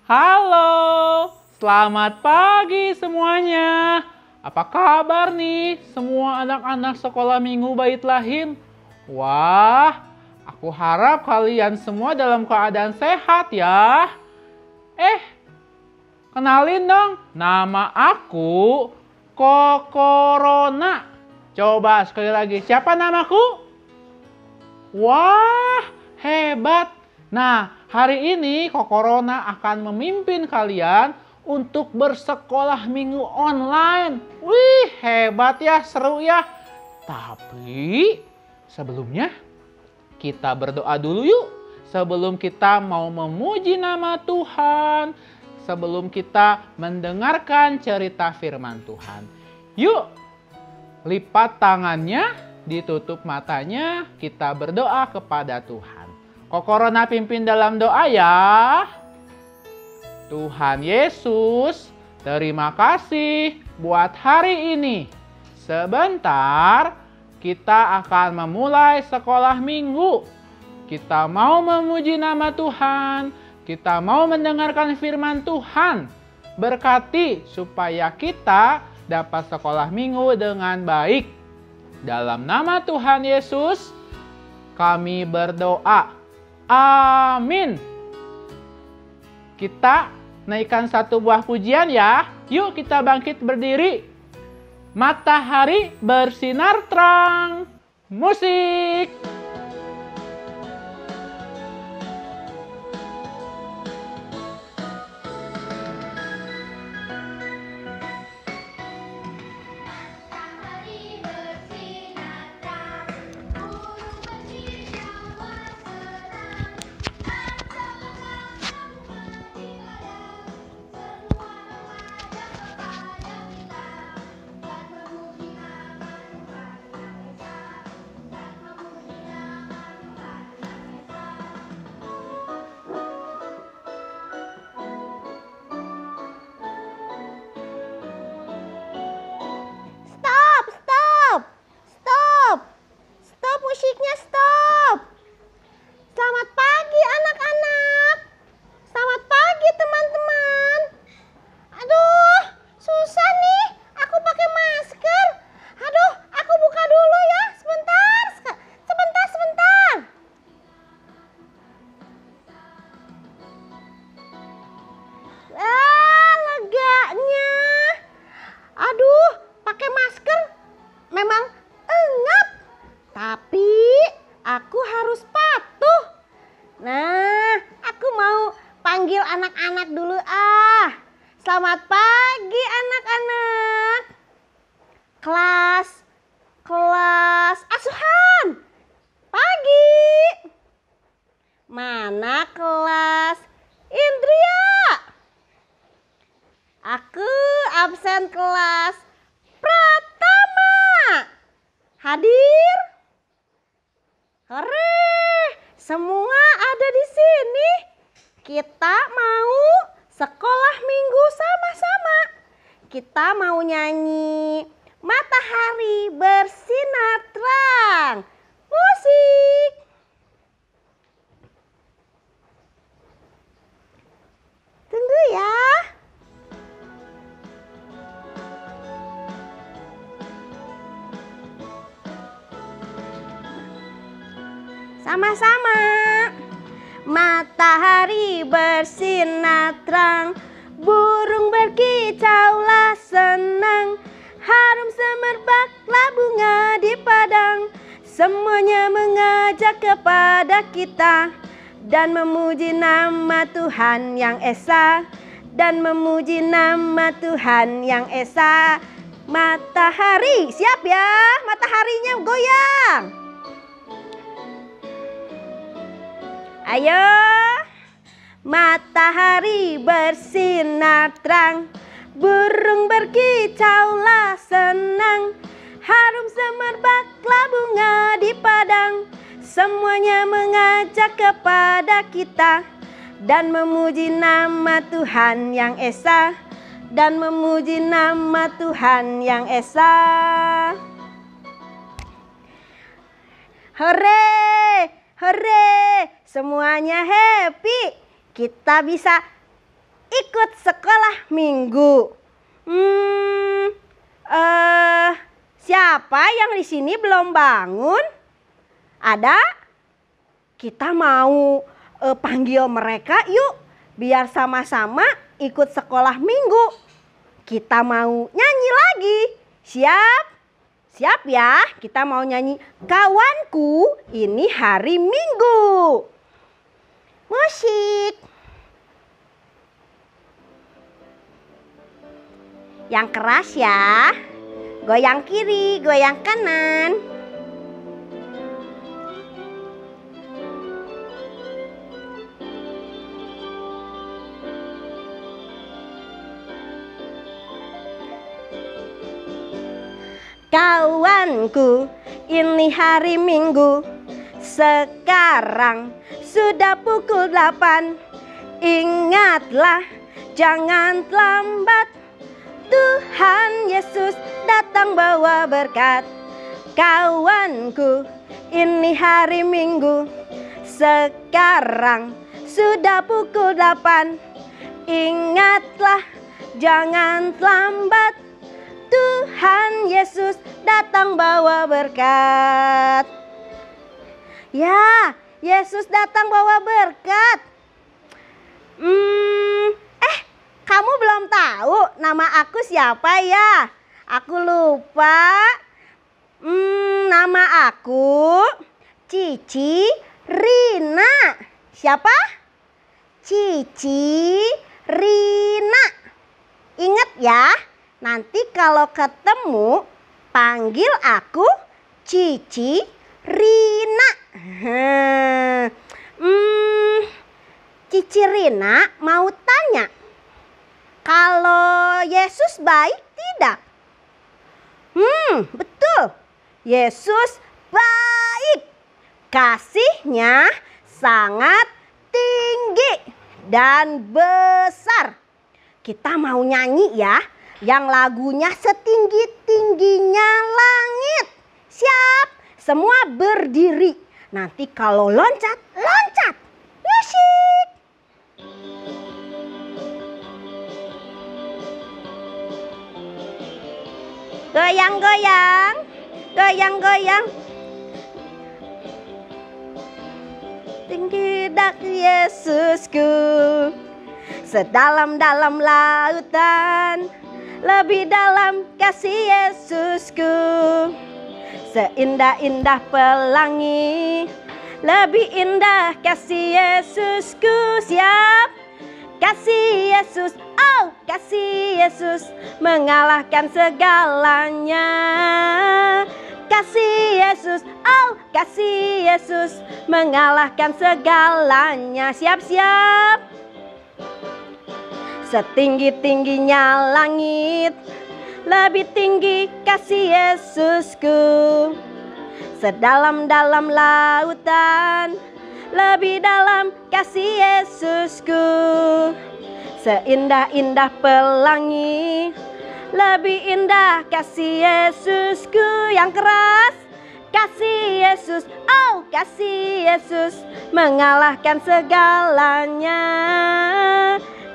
Halo, selamat pagi semuanya. Apa kabar nih semua anak-anak sekolah minggu Bait Lahim? Wah, aku harap kalian semua dalam keadaan sehat ya. Kenalin dong, nama aku Kokorona. Coba sekali lagi, siapa namaku? Wah, hebat. Nah, hari ini Kokorona akan memimpin kalian untuk bersekolah minggu online. Wih, hebat ya, seru ya. Tapi sebelumnya kita berdoa dulu yuk. Sebelum kita mau memuji nama Tuhan, sebelum kita mendengarkan cerita firman Tuhan. Yuk, lipat tangannya, ditutup matanya, kita berdoa kepada Tuhan. Kokorona pimpin dalam doa ya. Tuhan Yesus, terima kasih buat hari ini. Sebentar, kita akan memulai sekolah minggu. Kita mau memuji nama Tuhan, kita mau mendengarkan firman Tuhan. Berkati supaya kita dapat sekolah minggu dengan baik. Dalam nama Tuhan Yesus, kami berdoa. Amin. Kita naikkan satu buah pujian ya. Yuk kita bangkit berdiri. Matahari bersinar terang. Musik. Musiknya stop. Selamat pagi anak-anak. Selamat pagi teman-teman. Aduh, susah nih. Aku pakai masker. Aduh, aku buka dulu ya. Sebentar. Leganya. Aduh, pakai masker memang engap. Tapi aku harus patuh. Nah, aku mau panggil anak-anak dulu ah. Selamat pagi anak-anak. Kelas asuhan. Pagi. Mana kelas Indria? Aku absen kelas Pratama. Hadir? Hore, semua ada di sini. Kita mau sekolah minggu sama-sama. Kita mau nyanyi Matahari Bersinar Terang. Musik. Tunggu ya. Sama-sama. Matahari bersinar terang, burung berkicaulah senang, harum semerbaklah bunga di padang. Semuanya mengajak kepada kita dan memuji nama Tuhan yang esa, dan memuji nama Tuhan yang esa. Matahari, siap ya? Mataharinya goyang. Ayo, matahari bersinar terang, burung berkicaulah senang, harum semerbaklah bunga di padang. Semuanya mengajak kepada kita dan memuji nama Tuhan yang esa, dan memuji nama Tuhan yang esa. Hore, hore, semuanya happy. Kita bisa ikut sekolah minggu. Siapa yang di sini belum bangun? Ada? Kita mau panggil mereka yuk, biar sama-sama ikut sekolah minggu. Kita mau nyanyi lagi. Siap? Siap ya, kita mau nyanyi Kawanku Ini Hari Minggu. Musik. Yang keras ya. Goyang kiri, goyang kanan. Kawanku, ini hari Minggu. Sekarang sudah pukul 8. Ingatlah, jangan terlambat. Tuhan Yesus datang bawa berkat. Kawanku, ini hari Minggu. Sekarang sudah pukul 8. Ingatlah, jangan terlambat. Tuhan Yesus datang bawa berkat. Ya, Yesus datang bawa berkat. Kamu belum tahu nama aku siapa ya? Aku lupa. Nama aku Cici Rina. Siapa? Cici Rina. Ingat ya, nanti kalau ketemu panggil aku Cici Rina. Cici Rina mau tanya, kalau Yesus baik tidak? Betul. Yesus baik. Kasihnya sangat tinggi dan besar. Kita mau nyanyi ya, yang lagunya setinggi-tingginya langit. Siap? Semua berdiri. Nanti kalau loncat, loncat. Musik. Goyang-goyang, goyang-goyang. Tinggi dak Yesusku, sedalam-dalam lautan, lebih dalam kasih Yesusku. Seindah-indah pelangi, lebih indah kasih Yesusku. Siap? Kasih Yesus, oh kasih Yesus mengalahkan segalanya. Kasih Yesus, oh kasih Yesus mengalahkan segalanya. Siap-siap. Setinggi-tingginya langit, lebih tinggi kasih Yesusku. Sedalam-dalam lautan, lebih dalam kasih Yesusku. Seindah-indah pelangi, lebih indah kasih Yesusku. Yang keras. Kasih Yesus, oh kasih Yesus mengalahkan segalanya.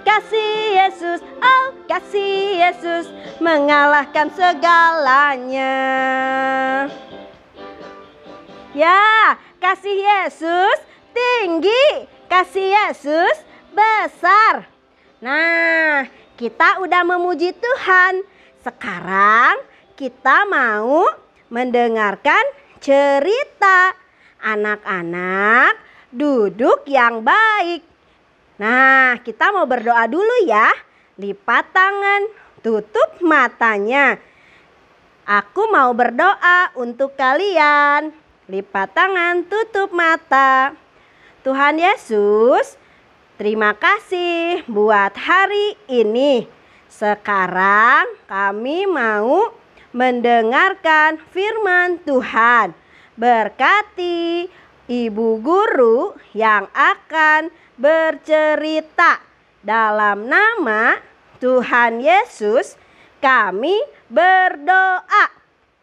Kasih Yesus, oh kasih Yesus mengalahkan segalanya. Ya, kasih Yesus tinggi, kasih Yesus besar. Nah, kita udah memuji Tuhan. Sekarang kita mau mendengarkan cerita. Anak-anak duduk yang baik. Nah, kita mau berdoa dulu ya. Lipat tangan, tutup matanya. Aku mau berdoa untuk kalian. Lipat tangan, tutup mata. Tuhan Yesus, terima kasih buat hari ini. Sekarang kami mau mendengarkan firman Tuhan. Berkati Ibu Guru yang akan bercerita. Dalam nama Tuhan Yesus kami berdoa.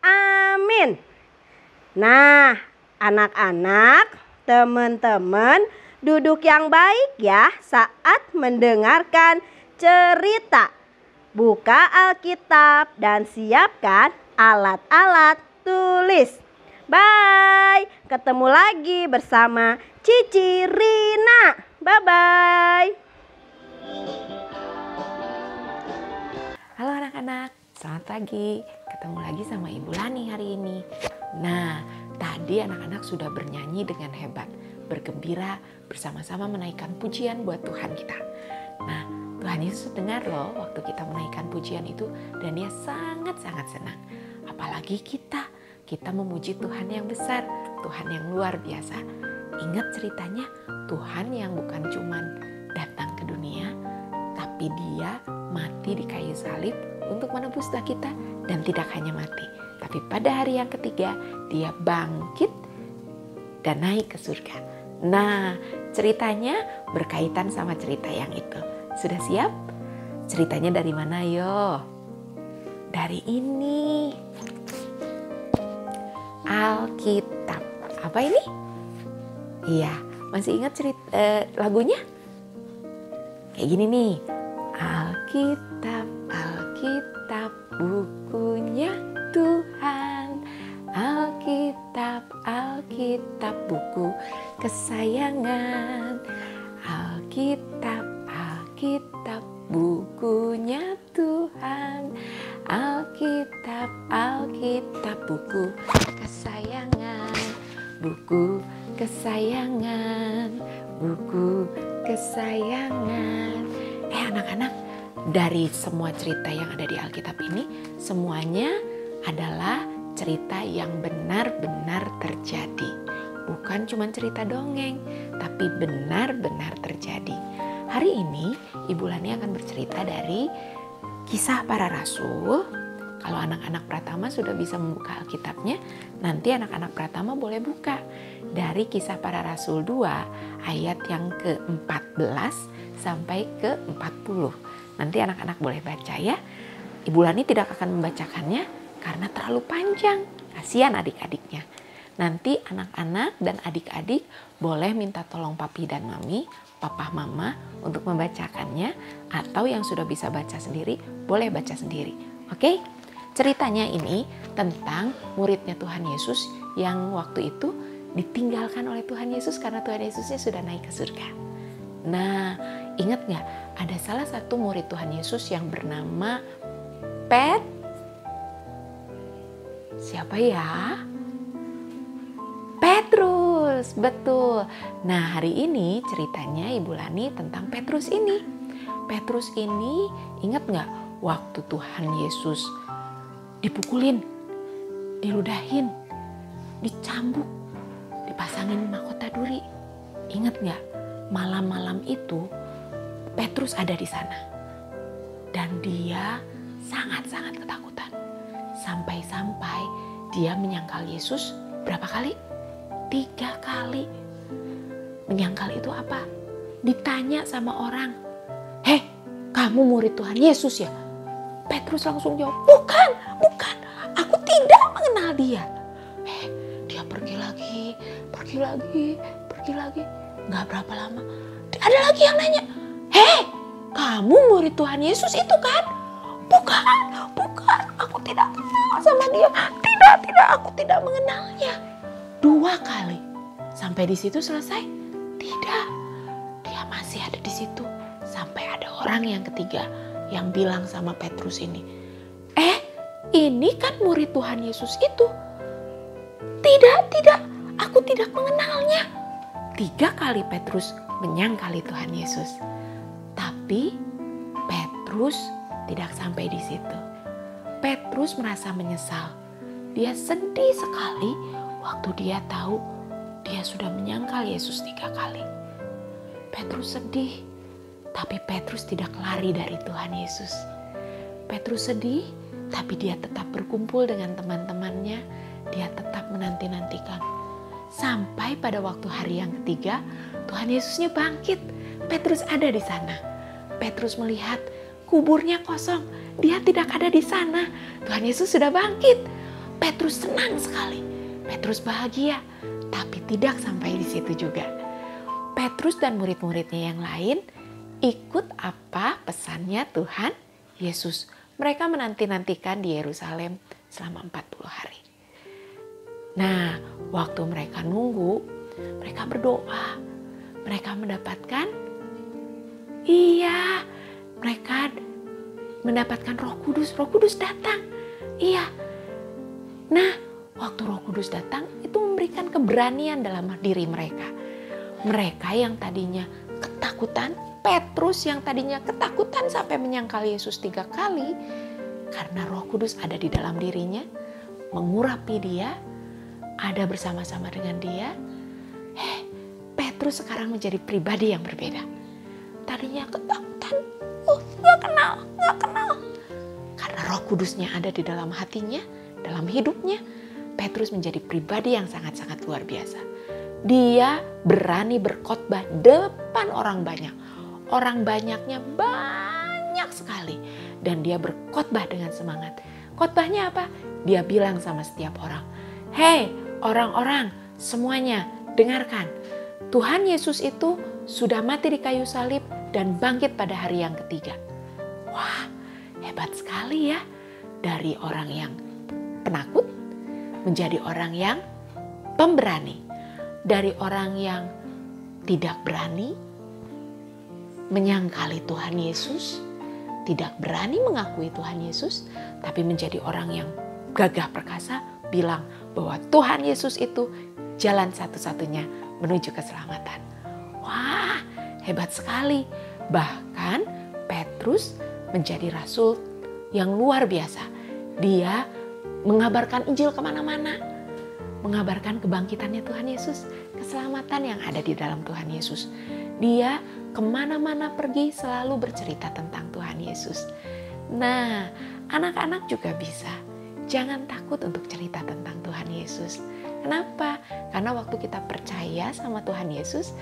Amin. Nah, anak-anak, teman-teman, duduk yang baik ya saat mendengarkan cerita. Buka Alkitab dan siapkan alat-alat tulis. Bye. Ketemu lagi bersama Cici Rina. Bye-bye. Halo anak-anak, selamat pagi. Ketemu lagi sama Ibu Lani hari ini. Nah, tadi anak-anak sudah bernyanyi dengan hebat, bergembira, bersama-sama menaikkan pujian buat Tuhan kita. Nah, Tuhan Yesus dengar loh waktu kita menaikkan pujian itu, dan Dia sangat-sangat senang. Apalagi kita memuji Tuhan yang besar, Tuhan yang luar biasa. Ingat ceritanya, Tuhan yang bukan cuman datang ke dunia, tapi Dia mati di kayu salib untuk menebus dosa kita, dan tidak hanya mati, tapi pada hari yang ketiga Dia bangkit dan naik ke surga. Nah, ceritanya berkaitan sama cerita yang itu. Sudah siap? Ceritanya dari mana yo? Dari ini. Alkitab. Apa ini? Iya, masih ingat lagunya? Kayak gini nih. Alkitab, Alkitab, bukunya Tuhan. Alkitab, Alkitab, buku kesayangan. Alkitab, Alkitab, bukunya Tuhan. Alkitab, Alkitab, buku kesayangan. Buku kesayangan, buku kesayangan. Anak-anak, dari semua cerita yang ada di Alkitab ini, semuanya adalah cerita yang benar-benar terjadi. Bukan cuma cerita dongeng, tapi benar-benar terjadi. Hari ini Ibu Lani akan bercerita dari Kisah Para Rasul. Kalau anak-anak Pratama sudah bisa membuka Alkitabnya, nanti anak-anak Pratama boleh buka dari Kisah Para Rasul 2 ayat yang ke-14 sampai ke-40. Nanti anak-anak boleh baca ya. Ibu Lani tidak akan membacakannya karena terlalu panjang. Kasihan adik-adiknya. Nanti anak-anak dan adik-adik boleh minta tolong papi dan mami, papa mama untuk membacakannya, atau yang sudah bisa baca sendiri boleh baca sendiri. Oke? Ceritanya ini tentang muridnya Tuhan Yesus yang waktu itu ditinggalkan oleh Tuhan Yesus karena Tuhan Yesusnya sudah naik ke surga. Nah, ingat gak? Ada salah satu murid Tuhan Yesus yang bernama Siapa ya? Petrus, betul. Nah, hari ini ceritanya Ibu Lani tentang Petrus ini. Petrus ini ingat gak waktu Tuhan Yesus dipukulin, diludahin, dicambuk, dipasangin mahkota duri. Ingat gak? Malam-malam itu Petrus ada di sana. Dan dia sangat-sangat ketakutan. Sampai-sampai dia menyangkal Yesus berapa kali? 3 kali. Menyangkal itu apa? Ditanya sama orang, "Hei, kamu murid Tuhan Yesus ya?" Petrus langsung jawab, bukan, aku tidak mengenal dia. Dia pergi lagi. Gak berapa lama, ada lagi yang nanya, "Hei, kamu murid Tuhan Yesus itu kan?" Bukan, aku tidak kenal sama dia. Tidak, aku tidak mengenalnya. 2 kali. Sampai di situ selesai? Tidak, dia masih ada di situ. Sampai ada orang yang ketiga yang bilang sama Petrus ini, ini kan murid Tuhan Yesus itu. Tidak, aku tidak mengenalnya. 3 kali Petrus menyangkali Tuhan Yesus. Tapi Petrus tidak sampai di situ. Petrus merasa menyesal. Dia sedih sekali waktu dia tahu dia sudah menyangkal Yesus 3 kali. Petrus sedih, tapi Petrus tidak lari dari Tuhan Yesus. Petrus sedih, tapi dia tetap berkumpul dengan teman-temannya. Dia tetap menanti-nantikan. Sampai pada waktu hari yang ketiga, Tuhan Yesusnya bangkit. Petrus ada di sana. Petrus melihat kuburnya kosong. Dia tidak ada di sana. Tuhan Yesus sudah bangkit. Petrus senang sekali. Petrus bahagia, tapi tidak sampai di situ juga. Petrus dan murid-muridnya yang lain ikut apa pesannya Tuhan Yesus. Mereka menanti-nantikan di Yerusalem selama 40 hari. Nah, waktu mereka nunggu, mereka berdoa. Mereka mendapatkan, mereka mendapatkan Roh Kudus. Roh Kudus datang. Iya. Nah, waktu Roh Kudus datang, itu memberikan keberanian dalam diri mereka. Mereka yang tadinya ketakutan, Petrus yang tadinya ketakutan sampai menyangkal Yesus 3 kali, karena Roh Kudus ada di dalam dirinya, mengurapi dia, ada bersama-sama dengan dia. Petrus sekarang menjadi pribadi yang berbeda. Tadinya ketakutan, gak kenal. Karena Roh Kudusnya ada di dalam hatinya, dalam hidupnya, Petrus menjadi pribadi yang sangat-sangat luar biasa. Dia berani berkhotbah depan orang banyak. Orang banyaknya banyak sekali. Dan dia berkhotbah dengan semangat. Khotbahnya apa? Dia bilang sama setiap orang, "Hei orang-orang semuanya, dengarkan. Tuhan Yesus itu sudah mati di kayu salib dan bangkit pada hari yang ketiga." Wah, hebat sekali ya. Dari orang yang penakut menjadi orang yang pemberani. Dari orang yang tidak berani menyangkali Tuhan Yesus, tidak berani mengakui Tuhan Yesus, tapi menjadi orang yang gagah perkasa, bilang bahwa Tuhan Yesus itu jalan satu-satunya menuju keselamatan. Wah, hebat sekali. Bahkan Petrus menjadi rasul yang luar biasa. Dia mengabarkan Injil kemana-mana. Mengabarkan kebangkitannya Tuhan Yesus, keselamatan yang ada di dalam Tuhan Yesus. Dia kemana-mana pergi selalu bercerita tentang Tuhan Yesus. Nah, anak-anak juga bisa. Jangan takut untuk cerita tentang Tuhan Yesus. Kenapa? Karena waktu kita percaya sama Tuhan Yesus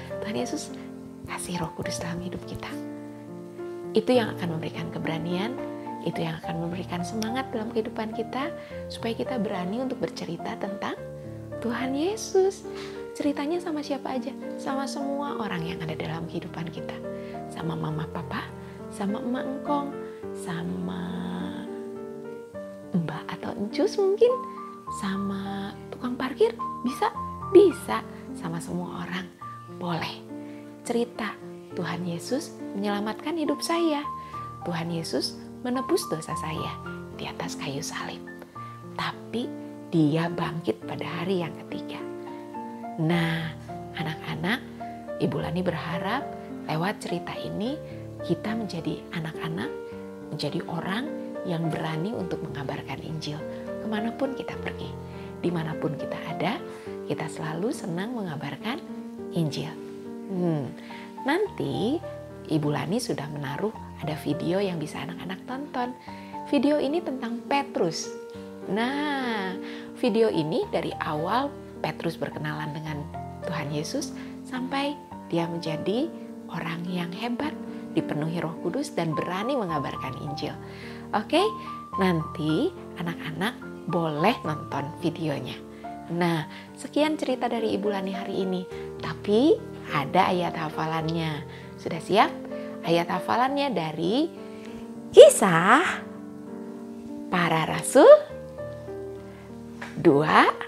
kasih Roh Kudus dalam hidup kita. Itu yang akan memberikan keberanian, itu yang akan memberikan semangat dalam kehidupan kita, supaya kita berani untuk bercerita tentang Tuhan Yesus. Ceritanya sama siapa aja? Sama semua orang yang ada dalam kehidupan kita. Sama mama papa, sama emak engkong, sama mbak atau encus mungkin, sama tukang parkir, bisa? Bisa, sama semua orang. Boleh. Cerita, Tuhan Yesus menyelamatkan hidup saya. Tuhan Yesus menebus dosa saya di atas kayu salib. Tapi dia bangkit pada hari yang ketiga. Nah, anak-anak, Ibu Lani berharap lewat cerita ini kita menjadi anak-anak, menjadi orang yang berani untuk mengabarkan Injil. Kemanapun kita pergi, dimanapun kita ada, kita selalu senang mengabarkan Injil. Nanti Ibu Lani sudah menaruh ada video yang bisa anak-anak tonton. Video ini tentang Petrus. Nah, video ini dari awal Petrus berkenalan dengan Tuhan Yesus sampai dia menjadi orang yang hebat, dipenuhi Roh Kudus dan berani mengabarkan Injil. Oke, nanti anak-anak boleh nonton videonya. Nah, sekian cerita dari Ibu Lani hari ini. Tapi ada ayat hafalannya. Sudah siap? Ayat hafalannya dari Kisah Para Rasul 2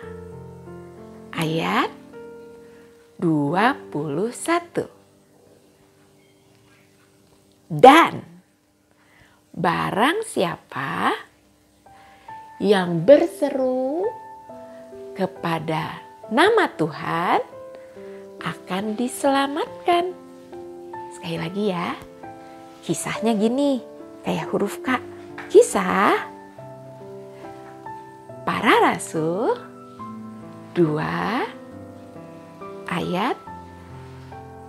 ayat 21. Dan barang siapa yang berseru kepada nama Tuhan akan diselamatkan. Sekali lagi ya, kisahnya gini, kayak huruf K. Kisah Para Rasul 2 ayat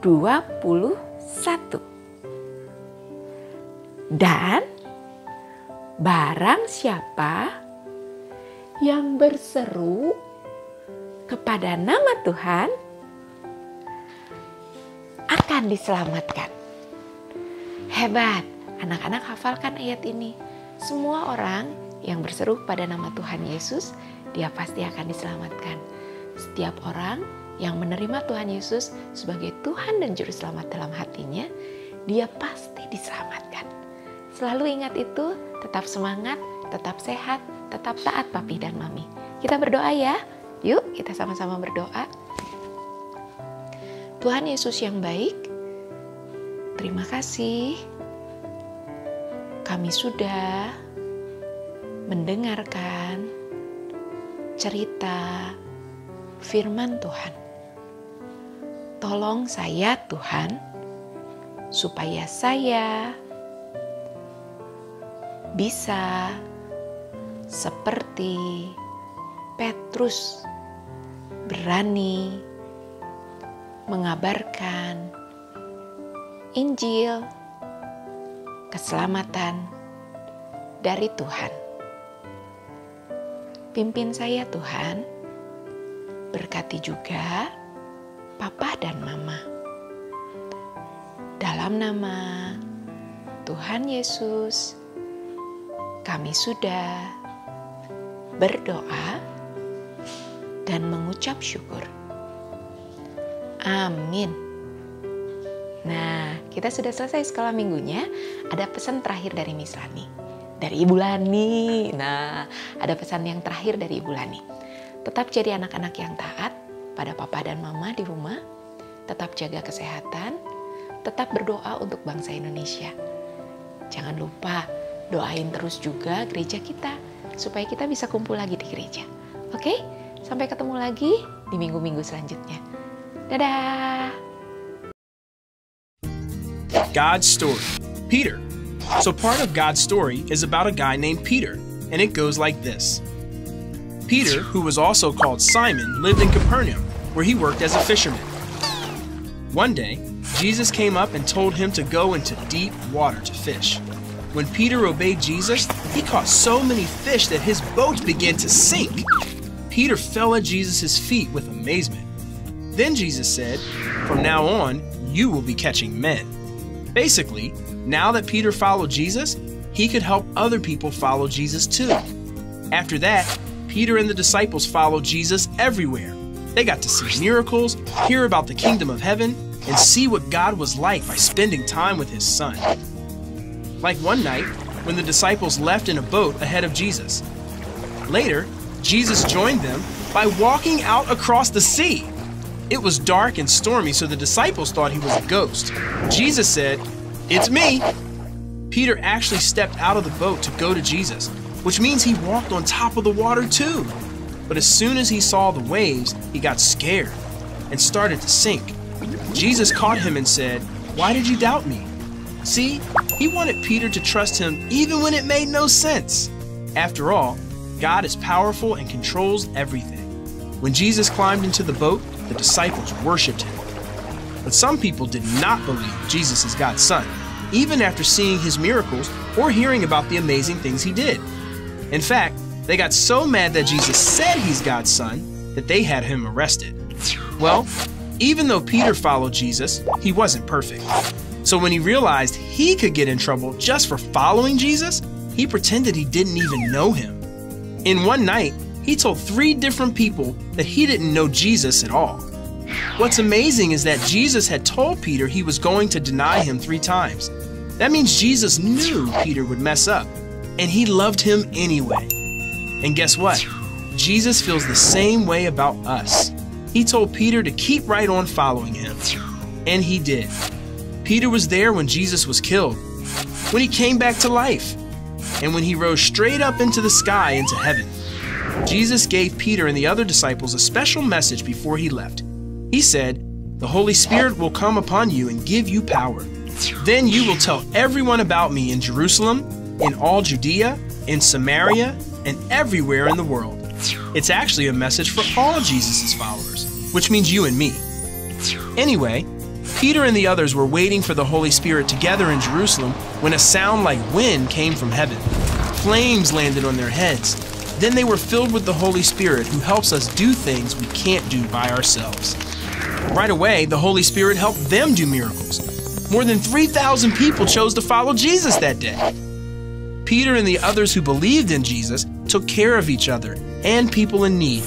21. Dan barang siapa yang berseru kepada nama Tuhan akan diselamatkan. Hebat, anak-anak hafalkan ayat ini. Semua orang yang berseru pada nama Tuhan Yesus, dia pasti akan diselamatkan. Setiap orang yang menerima Tuhan Yesus sebagai Tuhan dan Juru Selamat dalam hatinya, dia pasti diselamatkan. Selalu ingat itu, tetap semangat, tetap sehat, tetap taat papi dan mami. Kita berdoa ya. Yuk kita sama-sama berdoa. Tuhan Yesus yang baik, terima kasih kami sudah mendengarkan cerita firman Tuhan. Tolong saya Tuhan, supaya saya bisa seperti Petrus berani mengabarkan Injil keselamatan dari Tuhan. Pimpin saya Tuhan, berkati juga Papa dan Mama. Dalam nama Tuhan Yesus, kami sudah berdoa dan mengucap syukur. Amin. Nah, kita sudah selesai sekolah minggunya. Ada pesan terakhir dari Miss Lani. Dari Ibu Lani. Nah, ada pesan yang terakhir dari Ibu Lani. Tetap jadi anak-anak yang taat pada Papa dan Mama di rumah. Tetap jaga kesehatan. Tetap berdoa untuk bangsa Indonesia. Jangan lupa doain terus juga gereja kita, supaya kita bisa kumpul lagi di gereja. Oke? Sampai ketemu lagi di minggu-minggu selanjutnya. Dadah! God's story. Peter. So part of God's story is about a guy named Peter, and it goes like this. Peter, who was also called Simon, lived in Capernaum, where he worked as a fisherman. One day, Jesus came up and told him to go into deep water to fish. When Peter obeyed Jesus, he caught so many fish that his boat began to sink. Peter fell at Jesus' feet with amazement. Then Jesus said, "From now on, you will be catching men." Basically, now that Peter followed Jesus, he could help other people follow Jesus too. After that, Peter and the disciples followed Jesus everywhere. They got to see miracles, hear about the kingdom of heaven, and see what God was like by spending time with his son. Like one night, when the disciples left in a boat ahead of Jesus. Later, Jesus joined them by walking out across the sea. It was dark and stormy, so the disciples thought he was a ghost. Jesus said, "It's me." Peter actually stepped out of the boat to go to Jesus, which means he walked on top of the water too. But as soon as he saw the waves, he got scared and started to sink. Jesus caught him and said, "Why did you doubt me?" See, he wanted Peter to trust him even when it made no sense. After all, God is powerful and controls everything. When Jesus climbed into the boat, the disciples worshiped him. But some people did not believe Jesus is God's son, even after seeing his miracles or hearing about the amazing things he did. In fact, they got so mad that Jesus said he's God's son that they had him arrested. Well, even though Peter followed Jesus, he wasn't perfect. So when he realized he could get in trouble just for following Jesus, he pretended he didn't even know him. In one night, he told 3 different people that he didn't know Jesus at all. What's amazing is that Jesus had told Peter he was going to deny him 3 times. That means Jesus knew Peter would mess up, and he loved him anyway. And guess what? Jesus feels the same way about us. He told Peter to keep right on following him, and he did. Peter was there when Jesus was killed, when he came back to life, and when he rose straight up into the sky into heaven. Jesus gave Peter and the other disciples a special message before he left. He said, "The Holy Spirit will come upon you and give you power. Then you will tell everyone about me in Jerusalem, in all Judea, in Samaria, and everywhere in the world." It's actually a message for all Jesus' followers, which means you and me. Anyway, Peter and the others were waiting for the Holy Spirit together in Jerusalem when a sound like wind came from heaven. Flames landed on their heads. Then they were filled with the Holy Spirit, who helps us do things we can't do by ourselves. Right away, the Holy Spirit helped them do miracles. More than 3,000 people chose to follow Jesus that day. Peter and the others who believed in Jesus took care of each other and people in need.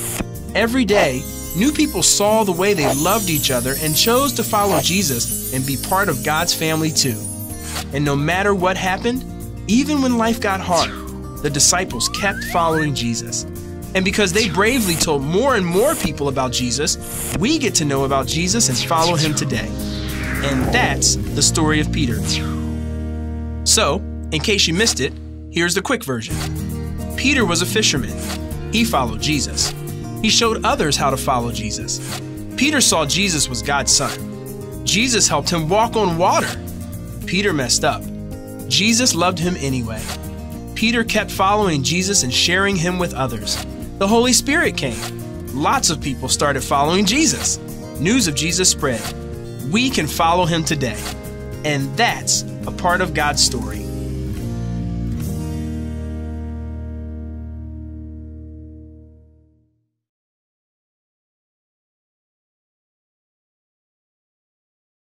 Every day, new people saw the way they loved each other and chose to follow Jesus and be part of God's family too. And no matter what happened, even when life got hard, the disciples kept following Jesus. And because they bravely told more and more people about Jesus, we get to know about Jesus and follow him today. And that's the story of Peter. So, in case you missed it, here's the quick version. Peter was a fisherman. He followed Jesus. He showed others how to follow Jesus. Peter saw Jesus was God's son. Jesus helped him walk on water. Peter messed up. Jesus loved him anyway. Peter kept following Jesus and sharing him with others. The Holy Spirit came. Lots of people started following Jesus. News of Jesus spread. We can follow him today. And that's a part of God's story.